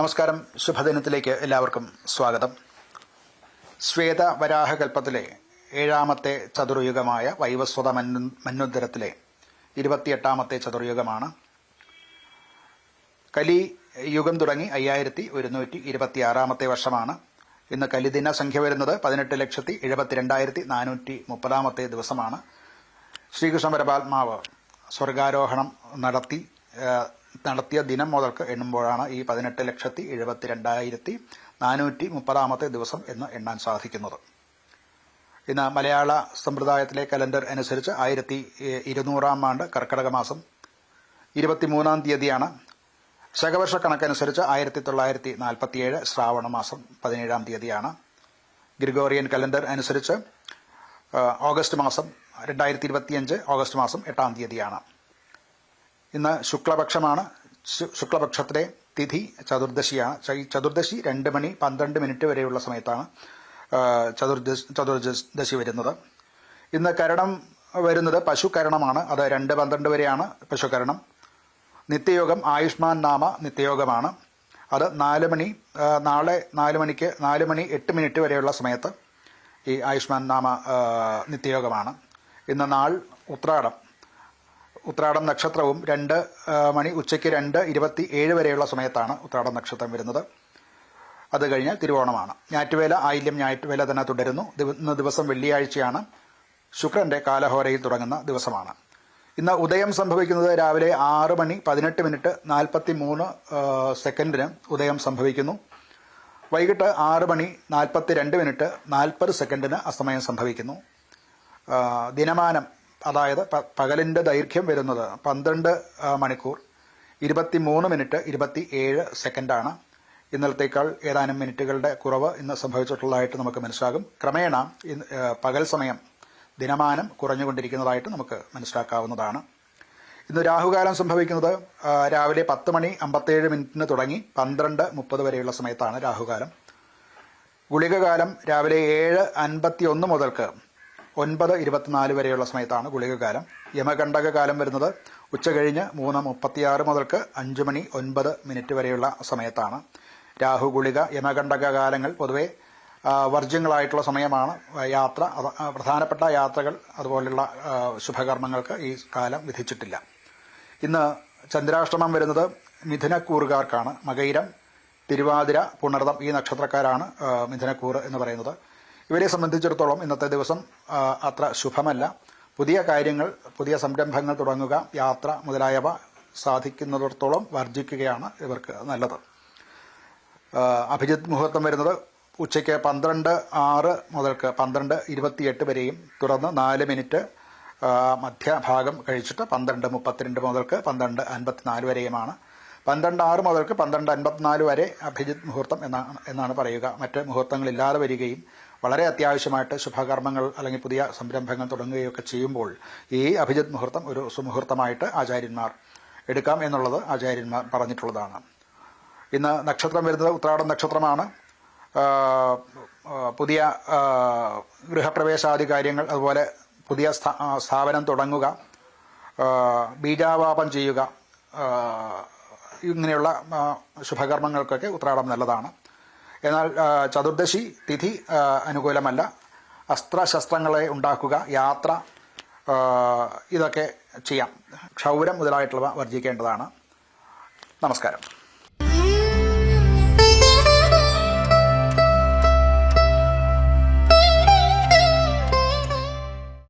നമസ്കാരം. ശുഭദിനത്തിലേക്ക് എല്ലാവർക്കും സ്വാഗതം. ശ്വേതവരാഹകൽപ്പത്തിലെ 7ാമത്തെ ചതുർയുഗമായ വൈവസ്വത മന്വന്തരത്തിലെ 28ാമത്തെ ചതുർയുഗമാണ്. കലി യുഗം തുടങ്ങി 5126ാമത്തെ വർഷമാണ്. ഇന്ന് കലിദിന സംഖ്യ വരുന്നത് 18,72,430ാമത്തെ ദിവസമാണ്. ശ്രീകൃഷ്ണ പരമാത്മാവ് സ്വർഗാരോഹണം നടത്തിയ ദിനം മുതൽക്ക് എണ്ണുമ്പോഴാണ് ഈ 18,72,430ാമത്തെ ദിവസം എന്ന് എണ്ണാൻ സാധിക്കുന്നത്. ഇന്ന് മലയാള സമ്പ്രദായത്തിലെ കലണ്ടർ അനുസരിച്ച് 1200 ആണ്ട് കർക്കിടക മാസം 23 തീയതിയാണ്. ശകവർഷ കണക്കനുസരിച്ച് 1947 ശ്രാവണ മാസം 17 തീയതിയാണ്. ഗ്രിഗോറിയൻ കലണ്ടർ അനുസരിച്ച് ഓഗസ്റ്റ് മാസം 2025 ഓഗസ്റ്റ് മാസം 8 തീയതിയാണ്. ഇന്ന് ശുക്ലപക്ഷമാണ്. ശുക്ലപക്ഷത്തിലെ തിഥി ചതുർദശിയാണ്. ചതുർദശി 2 മണി 12 മിനിറ്റ് വരെയുള്ള സമയത്താണ് ചതുർദശി വരുന്നത്. ഇന്ന് കരണം വരുന്നത് പശുകരണമാണ്. അത് 2:12 വരെയാണ് പശുകരണം. നിത്യയോഗം ആയുഷ്മാൻ നാമ നിത്യയോഗമാണ്. അത് നാളെ 4 മണി 8 മിനിറ്റ് വരെയുള്ള സമയത്ത് ഈ ആയുഷ്മാൻ നാമ നിത്യയോഗമാണ്. ഇന്ന് നാൾ ഉത്രാടം നക്ഷത്രവും 2 മണി ഉച്ചയ്ക്ക് 2:27 വരെയുള്ള സമയത്താണ് ഉത്രാടം നക്ഷത്രം വരുന്നത്. അത് കഴിഞ്ഞാൽ തിരുവോണമാണ്. ഞാറ്റുവേല ആയില്യം ഞാറ്റുവേല തന്നെ തുടരുന്നു. ഇന്ന് ദിവസം വെള്ളിയാഴ്ചയാണ്. ശുക്രന്റെ കാലഹോരയിൽ തുടങ്ങുന്ന ദിവസമാണ്. ഇന്ന് ഉദയം സംഭവിക്കുന്നത് രാവിലെ 6 മണി 18 മിനിറ്റ് 43 സെക്കൻഡിന് ഉദയം സംഭവിക്കുന്നു. വൈകിട്ട് 6 മണി 42 മിനിറ്റ് 40 സെക്കൻഡിന് അസ്തമയം സംഭവിക്കുന്നു. ദിനമാനം, അതായത് പകലിന്റെ ദൈർഘ്യം വരുന്നത് 12 മണിക്കൂർ 23 മിനിറ്റ് 27 സെക്കൻഡാണ്. ഇന്നലത്തേക്കാൾ ഏതാനും മിനിറ്റുകളുടെ കുറവ് ഇന്ന് സംഭവിച്ചിട്ടുള്ളതായിട്ട് നമുക്ക് മനസ്സിലാകും. ക്രമേണ പകൽ സമയം ദിനമാനം കുറഞ്ഞുകൊണ്ടിരിക്കുന്നതായിട്ട് നമുക്ക് മനസ്സിലാക്കാവുന്നതാണ്. ഇന്ന് രാഹുകാലം സംഭവിക്കുന്നത് രാവിലെ 10 മണി 57 മിനിറ്റിന് തുടങ്ങി 12:30 വരെയുള്ള സമയത്താണ് രാഹുകാലം. ഗുളികകാലം രാവിലെ 7:51 മുതൽക്ക് 9:24 വരെയുള്ള സമയത്താണ് ഗുളികകാലം. യമകണ്ഠക കാലം വരുന്നത് ഉച്ചകഴിഞ്ഞ് 3:36 മുതൽക്ക് 5 മണി 9 മിനിറ്റ് വരെയുള്ള സമയത്താണ്. രാഹു, ഗുളിക, യമകണ്ഠക കാലങ്ങൾ പൊതുവെ വർജ്യങ്ങളായിട്ടുള്ള സമയമാണ്. പ്രധാനപ്പെട്ട യാത്രകൾ അതുപോലുള്ള ശുഭകർമ്മങ്ങൾക്ക് ഈ കാലം വിധിച്ചിട്ടില്ല. ഇന്ന് ചന്ദ്രാഷ്ടമം വരുന്നത് മിഥുനക്കൂറുകാർക്കാണ്. മകയിരം, തിരുവാതിര, പുണർതം ഈ നക്ഷത്രക്കാരാണ് മിഥുനക്കൂറ് എന്ന് പറയുന്നത്. ഇവരെ സംബന്ധിച്ചിടത്തോളം ഇന്നത്തെ ദിവസം അത്ര ശുഭമല്ല. പുതിയ കാര്യങ്ങൾ, പുതിയ സംരംഭങ്ങൾ തുടങ്ങുക, യാത്ര മുതലായവ സാധിക്കുന്നിടത്തോളം വർജിക്കുകയാണ് ഇവർക്ക് നല്ലത്. അഭിജിത്ത് മുഹൂർത്തം വരുന്നത് ഉച്ചയ്ക്ക് 12:06 മുതൽക്ക് 12:28 വരെയും തുടർന്ന് 4 മിനിറ്റ് മധ്യഭാഗം കഴിച്ചിട്ട് 12:32 മുതൽക്ക് 12:54 വരെയുമാണ്. 12:06 മുതൽക്ക് 12:54 വരെ അഭിജിത്ത് മുഹൂർത്തം എന്നാണ് പറയുക. മറ്റ് മുഹൂർത്തങ്ങളില്ലാതെ വരികയും വളരെ അത്യാവശ്യമായിട്ട് ശുഭകർമ്മങ്ങൾ അല്ലെങ്കിൽ പുതിയ സംരംഭങ്ങൾ തുടങ്ങുകയൊക്കെ ചെയ്യുമ്പോൾ ഈ അഭിജിത്ത് മുഹൂർത്തം ഒരു സുമുഹൂർത്തമായിട്ട് ആചാര്യന്മാർ എടുക്കാം എന്നുള്ളത് ആചാര്യന്മാർ പറഞ്ഞിട്ടുള്ളതാണ്. ഇന്ന് നക്ഷത്രം വരുന്നത് ഉത്രാടം നക്ഷത്രമാണ്. പുതിയ ഗൃഹപ്രവേശാദി കാര്യങ്ങൾ, അതുപോലെ പുതിയ സ്ഥാപനം തുടങ്ങുക, ബീജാവാപം ചെയ്യുക, ഇങ്ങനെയുള്ള ശുഭകർമ്മങ്ങൾക്കൊക്കെ ഉത്രാടം നല്ലതാണ്. എന്നാൽ ചതുർദശി തിഥി അനുകൂലമല്ല. അസ്ത്രശസ്ത്രങ്ങളെ ഉണ്ടാക്കുക, യാത്ര, ഇതൊക്കെ ചെയ്യാം. ക്ഷൗരം മുതലായിട്ടുള്ളവ വർജിക്കേണ്ടതാണ്. നമസ്കാരം.